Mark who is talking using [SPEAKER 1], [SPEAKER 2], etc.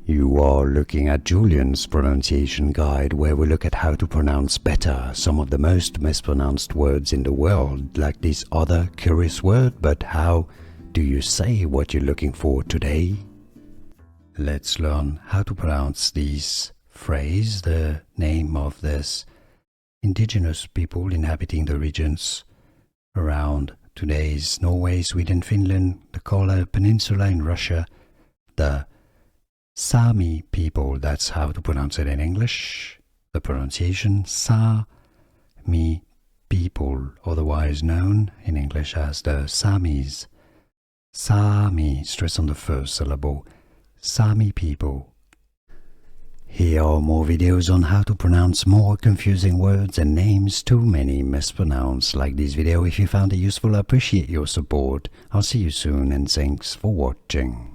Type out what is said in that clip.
[SPEAKER 1] You are looking at Julian's pronunciation guide, where we look at how to pronounce better some of the most mispronounced words in the world, like this other curious word. But how do you say what you're looking for today? Let's learn how to pronounce this phrase, the name of this indigenous people inhabiting the regions around today's Norway, Sweden, Finland, the Kola Peninsula in Russia, the Sami people. That's how to pronounce it in English. The pronunciation Sami people, otherwise known in English as the Samis. Sami, stress on the first syllable. Sami people. Here are more videos on how to pronounce more confusing words and names too many mispronounced. Like this video if you found it useful. I appreciate your support. I'll see you soon and thanks for watching.